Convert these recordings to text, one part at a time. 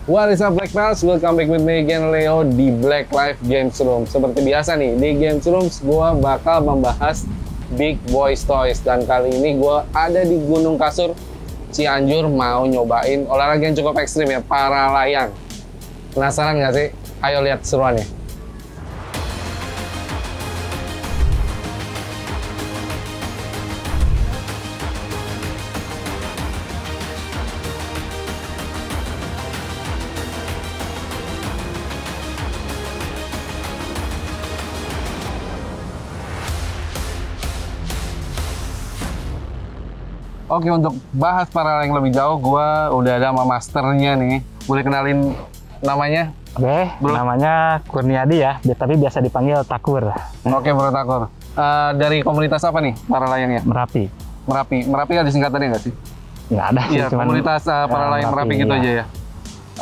What is up Black Pals? Welcome back with me again Leo di Black Life Games Room. Seperti biasa nih, di Games Room gue bakal membahas Big Boys Toys. Dan kali ini gue ada di Gunung Kasur, Cianjur, mau nyobain olahraga yang cukup ekstrim ya, para layang. Penasaran nggak sih? Ayo lihat seruannya. Oke, untuk bahas para layang lebih jauh, gue udah ada sama masternya nih. Boleh kenalin namanya? Oke, namanya Kurniadi ya, tapi biasa dipanggil Takur. Oke, Bro Takur. Dari komunitas apa nih para layangnya? Merapi. Merapi ada singkatannya nggak sih? Nggak ada sih, Iya, cuman komunitas para layang Merapi gitu iya. aja ya.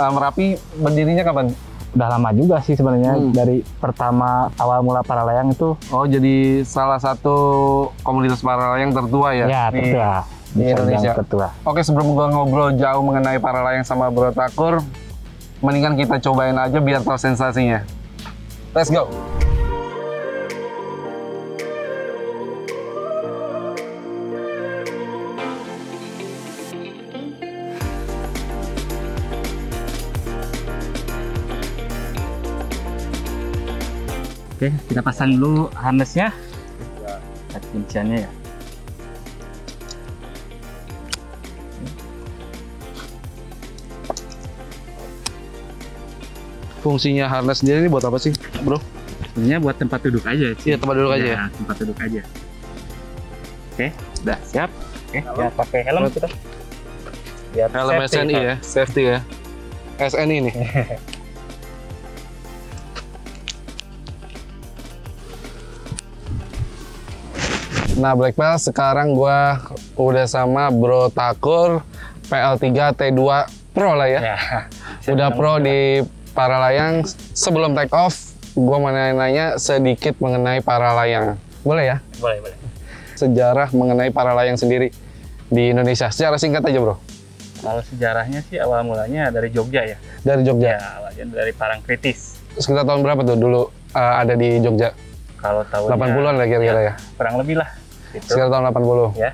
Merapi berdirinya kapan? Udah lama juga sih sebenarnya, dari pertama awal mula para layang itu. Oh, jadi salah satu komunitas para layang tertua ya? Ya, tertua. Di Indonesia. Tertua. Oke, sebelum gua ngobrol jauh mengenai para layang sama Bro Takur, mendingan kita cobain aja biar tahu sensasinya. Let's go! Oke, kita pasang dulu harnessnya. Kunciannya ya. Fungsinya harness sendiri ini buat apa sih, Bro? Sebenarnya buat tempat duduk aja. Iya, tempat duduk aja ya? Tempat duduk aja. Oke, udah siap. Oke, ya pakai helm kita. Biar Helm safety, SNI ya, safety ya. SNI nih. Nah, Black Pals, sekarang gua udah sama Bro Takur PL3 T2 Pro lah ya. Ya. Udah pro di para layang. Sebelum take off, gua mau nanya sedikit mengenai para layang. Boleh ya? Boleh, boleh. Sejarah mengenai para layang sendiri di Indonesia. Secara singkat aja, Bro. Kalau sejarahnya sih awal mulanya dari Jogja ya. Dari Jogja. Ya, awalnya dari Parangtritis. Sekitar tahun berapa tuh dulu ada di Jogja? Kalau tahunnya 80-an lah kira-kira ya? kurang lebih lah. Gitu. Sekitar tahun 80. Ya.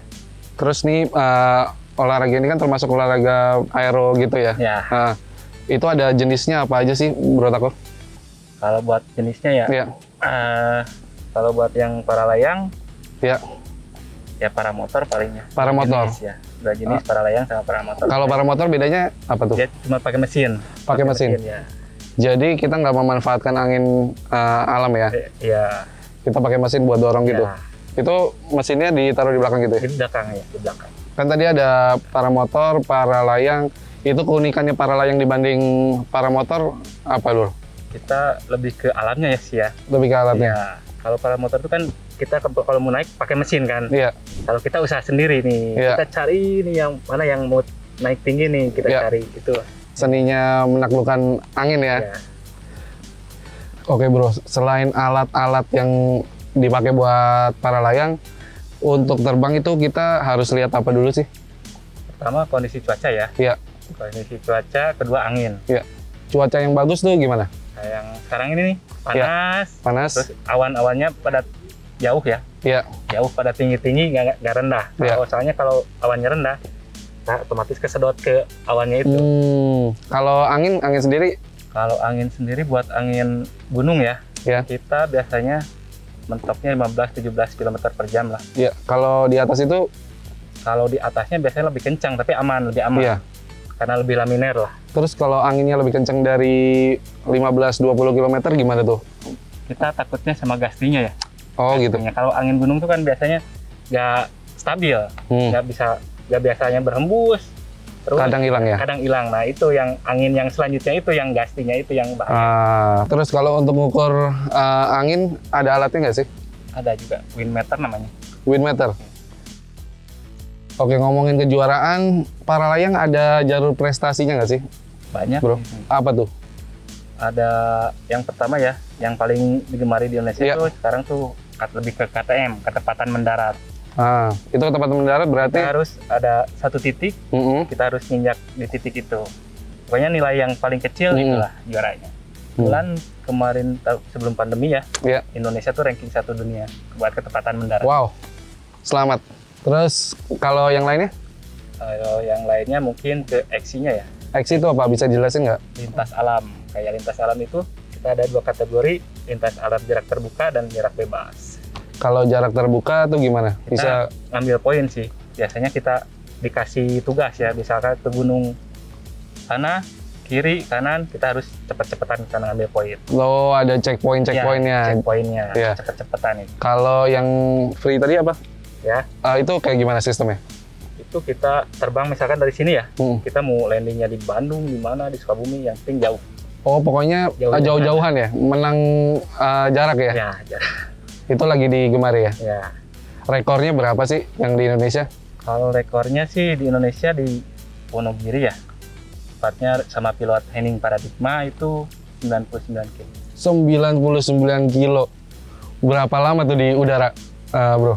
Terus nih olahraga ini kan termasuk olahraga aero gitu ya? Ya. Itu ada jenisnya apa aja sih, Bro Takur? Kalau buat jenisnya ya. Iya. Kalau buat yang para layang, Ya. ya para motor palingnya. Para motor. Jenis, ya. Dua jenis para layang sama para motor. Kalau para motor bedanya apa tuh? Dia cuma pakai mesin. Pakai mesin. Ya. Jadi kita nggak memanfaatkan angin alam ya? Ya. Kita pakai mesin buat dorong gitu? Ya. Itu mesinnya ditaruh di belakang gitu ya? Di belakang ya, di belakang. Kan tadi ada para motor, para layang. Itu keunikannya para layang dibanding para motor apa dulu? Kita lebih ke alamnya ya sih ya. Lebih ke alatnya? Ya. Kalau para motor itu kan kita kalau mau naik pakai mesin kan. Iya. Kalau kita usaha sendiri nih, Iya. kita cari nih yang mana yang mau naik tinggi nih, kita Iya. cari itu. Seninya menaklukkan angin ya? Ya. Oke Bro, selain alat-alat yang dipakai buat para layang, untuk terbang itu kita harus lihat apa dulu sih? Pertama kondisi cuaca ya. Iya. Kondisi cuaca, kedua angin. Iya. Cuaca yang bagus tuh gimana? Nah, yang sekarang ini nih panas, Panas? terus awan-awannya pada jauh ya, Iya. jauh pada tinggi-tinggi, nggak rendah. Iya. Soalnya kalau awannya rendah, nah, otomatis kesedot ke awannya itu. Kalau angin sendiri? Kalau angin sendiri buat angin gunung ya, Ya. kita biasanya mentoknya 15-17 km per jam lah. Iya. Kalau di atas itu? Kalau di atasnya biasanya lebih kencang, tapi aman, lebih aman. Iya. Karena lebih laminer lah. Terus kalau anginnya lebih kencang dari 15-20 km gimana tuh? Kita takutnya sama gastinya ya. Oh gitu. Kalau angin gunung tuh kan biasanya nggak stabil, nggak biasanya berhembus. Terus Kadang hilang ya? Kadang hilang. Nah itu yang angin yang selanjutnya itu yang gastinya itu yang bahaya. Terus kalau untuk mengukur angin ada alatnya nggak sih? Ada juga wind meter namanya. Wind meter. Oke, ngomongin kejuaraan, para layang ada jalur prestasinya nggak sih? Banyak. Bro, apa tuh? Ada yang pertama ya, yang paling digemari di Indonesia Iya. tuh sekarang tuh lebih ke KTM, ketepatan mendarat. Itu ketepatan mendarat berarti Kita harus ada satu titik, Mm-mm. kita harus nginjak di titik itu. pokoknya nilai yang paling kecil itulah juaranya. Bulan kemarin sebelum pandemi ya, Indonesia tuh ranking 1 dunia buat ketepatan mendarat. Wow, selamat. Terus kalau yang lainnya? Kalau yang lainnya mungkin ke XC-nya ya. XC itu apa? Bisa jelasin nggak? Lintas alam. Kayak lintas alam itu kita ada 2 kategori, lintas alam jarak terbuka dan jarak bebas. Kalau jarak terbuka tuh gimana? Kita Bisa ngambil poin sih. Biasanya kita dikasih tugas ya, misalkan ke gunung sana, kiri, kanan, kita harus cepet-cepetan karena ngambil poin. lo ada checkpointnya. Checkpointnya, Iya. cepet-cepetan itu. Kalau yang free tadi apa? Ya, Itu kayak gimana sistemnya? itu kita terbang misalkan dari sini ya, kita mau landingnya di Bandung, di mana, di Sukabumi, yang penting jauh. Oh, pokoknya jauh-jauhan ya? Menang jarak ya? Ya, jarak. Itu lagi digemari ya? Ya. Rekornya berapa sih yang di Indonesia? Kalau rekornya sih di Indonesia di Wonogiri ya, tepatnya sama pilot Henning Paradigma itu 99 kilo. 99 kilo. Berapa lama tuh di udara, bro?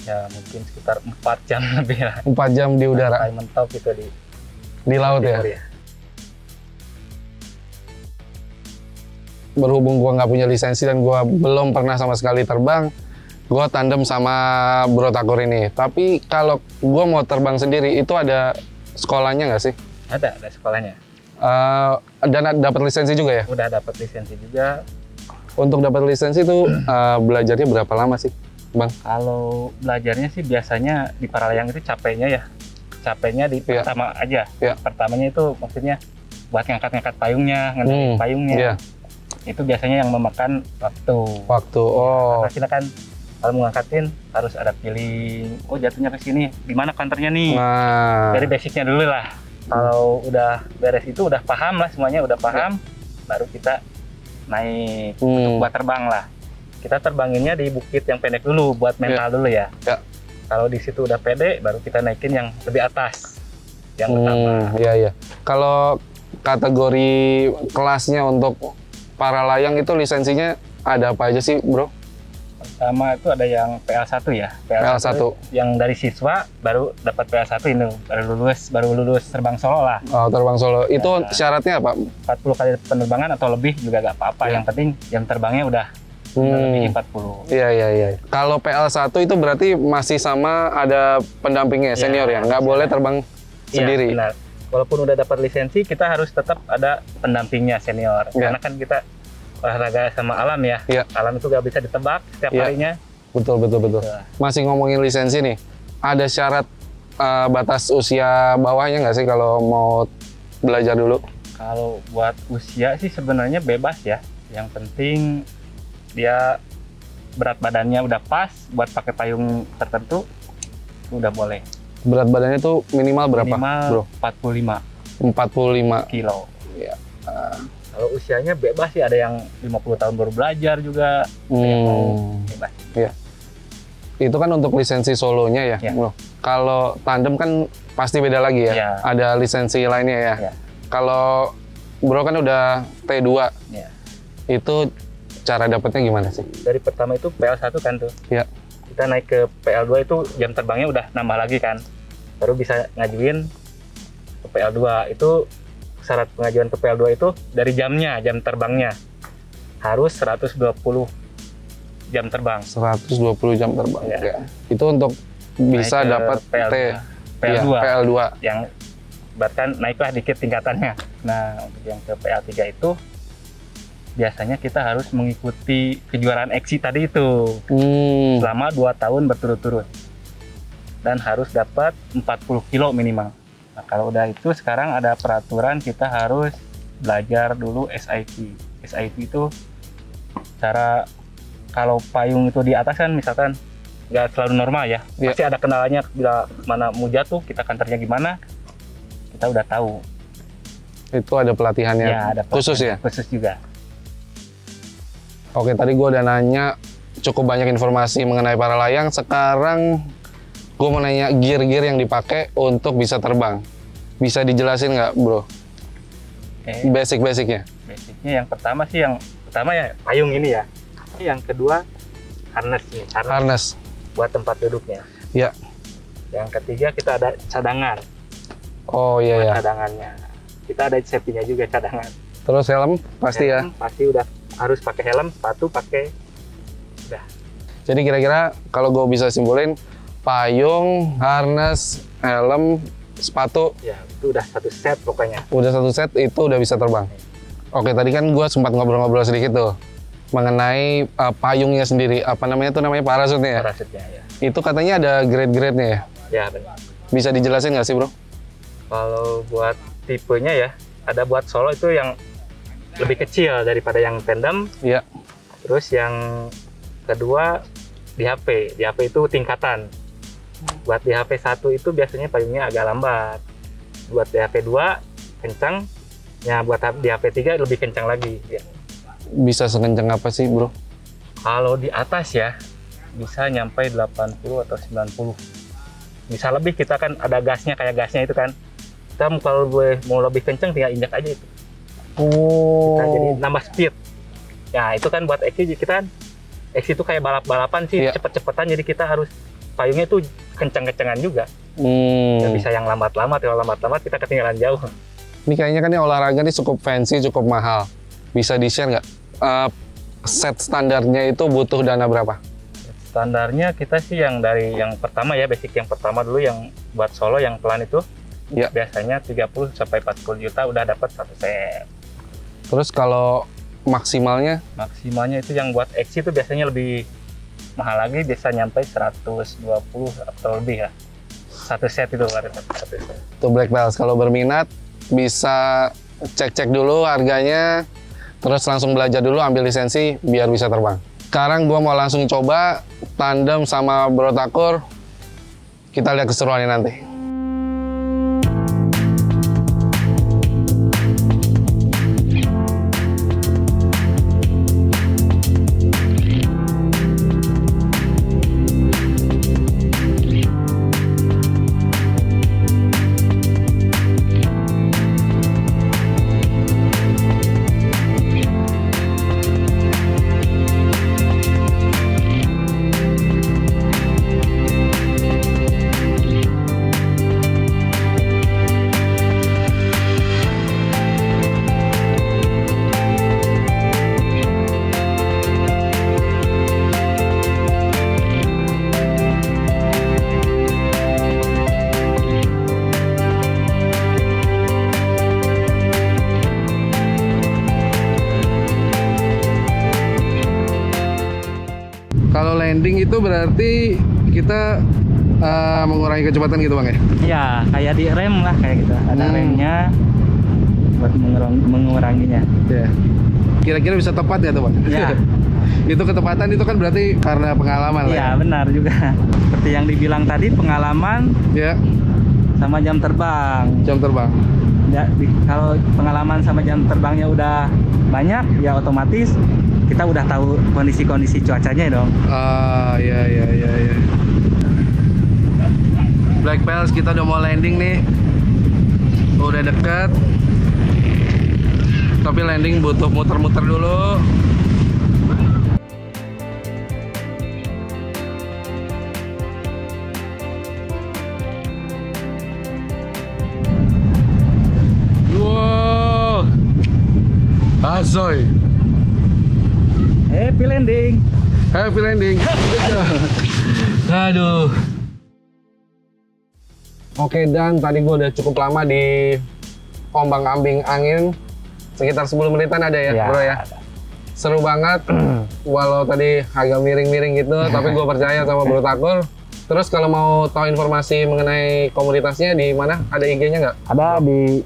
Ya mungkin sekitar 4 jam lebih lah. 4 jam di udara? Sampai mentok gitu Di laut ya? Korea. Berhubung gua nggak punya lisensi dan gua belum pernah sama sekali terbang, gua tandem sama Bro Takur ini. Tapi kalau gua mau terbang sendiri, itu ada sekolahnya nggak sih? Ada sekolahnya. Dan dapat lisensi juga ya? Udah dapat lisensi juga. Untuk dapat lisensi itu belajarnya berapa lama sih, Bang? Kalau belajarnya sih biasanya di Paralayang itu capeknya ya. Capeknya di pertama aja. Pertamanya itu maksudnya buat ngangkat-ngangkat payungnya, ngendaliin payungnya. Itu biasanya yang memakan waktu. Oh. Karena kita kan kalau mau ngangkatin harus ada pilih, oh jatuhnya ke sini, gimana counternya nih. Nah. Dari basicnya dulu lah. Kalau udah beres itu udah paham lah semuanya, udah paham, baru kita naik untuk buat terbang lah. Kita terbanginnya di bukit yang pendek dulu buat mental dulu ya. Kalau di situ udah pede, baru kita naikin yang lebih atas, yang pertama. Iya. Kalau kategori kelasnya untuk para layang itu lisensinya ada apa aja sih, bro? Pertama itu ada yang PL1 ya. PL1 yang dari siswa baru dapat PL1 ini, baru lulus terbang solo lah. Oh, terbang solo. Itu syaratnya apa? 40 kali penerbangan atau lebih juga gak apa-apa. Yang penting jam terbangnya udah lebih 40. Iya. Kalau PL1 itu berarti masih sama ada pendampingnya, senior ya? Nggak boleh terbang sendiri? Benar. Walaupun udah dapat lisensi, kita harus tetap ada pendampingnya senior. Karena kan kita olahraga sama alam ya. Alam itu gak bisa ditebak setiap harinya. Betul. Masih ngomongin lisensi nih, ada syarat batas usia bawahnya nggak sih kalau mau belajar dulu? Kalau buat usia sih sebenarnya bebas ya. Yang penting dia berat badannya udah pas buat pakai payung tertentu, udah boleh. Berat badannya tuh minimal berapa, bro? 45 kilo. Iya. Kalau usianya bebas sih, ada yang 50 tahun baru belajar juga. Bebas. Iya. Itu kan untuk lisensi solonya ya, bro. Kalau tandem kan pasti beda lagi ya. Ada lisensi lainnya ya. Kalau bro kan udah T2. Itu cara dapetnya gimana sih? Dari pertama itu PL1 kan tuh. Kita naik ke PL2 itu jam terbangnya udah nambah lagi kan. Baru bisa ngajuin ke PL2. Itu syarat pengajuan ke PL2 itu dari jam terbangnya harus 120 jam terbang. 120 jam terbang. Ya. Itu untuk bisa dapat PL2. Yang bahkan naiklah dikit tingkatannya. Nah, untuk yang ke PL3 itu biasanya kita harus mengikuti kejuaraan XC tadi itu selama 2 tahun berturut-turut dan harus dapat 40 kilo minimal. Nah, kalau udah itu sekarang ada peraturan kita harus belajar dulu SIP. SIP itu cara kalau payung itu di atas kan misalkan nggak selalu normal ya. Pasti ada kendalanya bila mana mau jatuh, kita kantornya gimana, kita udah tahu. Itu ada pelatihannya ada khusus ya? Khusus juga. Oke, tadi gue udah nanya cukup banyak informasi mengenai para layang. Sekarang gue mau nanya gear-gear yang dipakai untuk bisa terbang. Bisa dijelasin nggak, bro? Basic-basicnya? Basicnya yang pertama sih, ya payung ini ya. Yang kedua harness nih. Harness buat tempat duduknya. Ya. Yang ketiga kita ada cadangan. Oh iya. Cadangannya. kita ada safety-nya juga cadangan. Terus helm pasti helm, ya? Pasti udah harus pakai helm, sepatu pakai. Udah. Jadi kira-kira kalau gue bisa simpulin, payung, harness, helm, sepatu. Ya, itu udah satu set pokoknya. Udah satu set, itu udah bisa terbang. Oke, tadi kan gue sempat ngobrol-ngobrol sedikit tuh mengenai payungnya sendiri. Apa namanya tuh, namanya parasutnya ya? Parasutnya, ya. Itu katanya ada grade-grade-nya ya? Ya, benar. Bisa dijelasin nggak sih, bro? Kalau buat tipenya ya, ada buat solo itu yang lebih kecil daripada yang tandem. Iya. Terus yang kedua di HP. Di HP itu tingkatan. Buat di HP 1 itu biasanya payungnya agak lambat. Buat di HP 2 kencang. Ya, buat di HP 3 lebih kencang lagi. Ya. Bisa sekencang apa sih, bro? Kalau di atas ya, bisa nyampe 80 atau 90. Bisa lebih, kita kan ada gasnya, kayak gasnya itu kan. Kita kalau mau lebih kencang tinggal injak aja itu. Oh. Kita jadi nambah speed. Ya, itu kan buat X kita kan. X itu kayak balap-balapan sih, cepet-cepetan, jadi kita harus payungnya itu kencang-kencangan juga. Nggak bisa yang lambat-lambat, kalau lambat-lambat kita ketinggalan jauh. Ini kayaknya kan olahraga ini cukup fancy, cukup mahal. Bisa di-share nggak? Set standarnya itu butuh dana berapa? Standarnya kita sih yang dari yang pertama ya, basic yang pertama dulu, yang buat solo yang pelan itu. Ya. Biasanya 30 sampai 40 juta udah dapat satu set. Terus kalau maksimalnya? Maksimalnya itu yang buat X itu biasanya lebih mahal lagi, bisa nyampe 120 atau lebih ya. Satu set itu baru satu set. Tuh Black Bells, kalau berminat bisa cek-cek dulu harganya, terus langsung belajar dulu, ambil lisensi biar bisa terbang. Sekarang gua mau langsung coba tandem sama Bro Takur. Kita lihat keseruannya nanti. Kalau landing itu berarti kita mengurangi kecepatan gitu Bang ya? Iya, kayak di rem lah kayak gitu. Ada remnya buat menguranginya. Ya. Kira-kira bisa tepat ya tuh Bang? Iya. Itu ketepatan itu kan berarti karena pengalaman lah. Iya, benar juga. Seperti yang dibilang tadi, pengalaman ya. Sama jam terbang. Jam terbang. Ya, kalau pengalaman sama jam terbangnya udah banyak, ya otomatis kita udah tahu kondisi-kondisi cuacanya dong. Ah, iya. Black Bells, kita udah mau landing nih. Udah deket. Tapi landing butuh muter-muter dulu. Wow. Asoy. Happy landing. Happy landing. Aduh. Oke, dan tadi gue udah cukup lama di ombang-ambing angin. Sekitar 10 menitan ada ya, bro ya? Ada. Seru banget. Walau tadi agak miring-miring gitu, tapi gue percaya sama Bro Takur. Terus kalau mau tahu informasi mengenai komunitasnya di mana? Ada IG-nya nggak? Ada di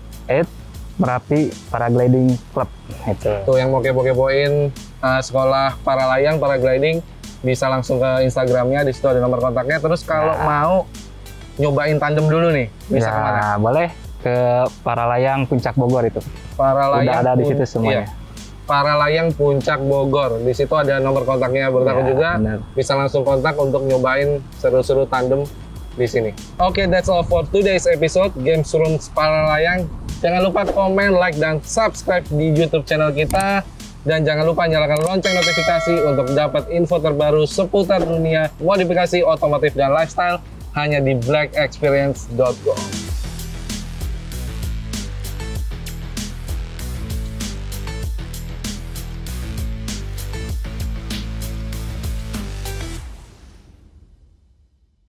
Merapi Paragliding Club. Itu. Tuh yang mau kepo-kepoin sekolah para layang, paragliding, bisa langsung ke Instagramnya, di situ ada nomor kontaknya. Terus kalau mau nyobain tandem dulu nih, bisa kemana? Boleh ke Paralayang Puncak Bogor itu. Paralayang udah ada di situ semuanya. Iya. Paralayang Puncak Bogor. Di situ ada nomor kontaknya Bro Takur juga. Bener. Bisa langsung kontak untuk nyobain seru-seru tandem di sini. Oke, that's all for today's episode Games Room Paralayang. Jangan lupa komen, like, dan subscribe di YouTube channel kita. Dan jangan lupa nyalakan lonceng notifikasi untuk dapat info terbaru seputar dunia modifikasi otomotif dan lifestyle hanya di blackexperience.com.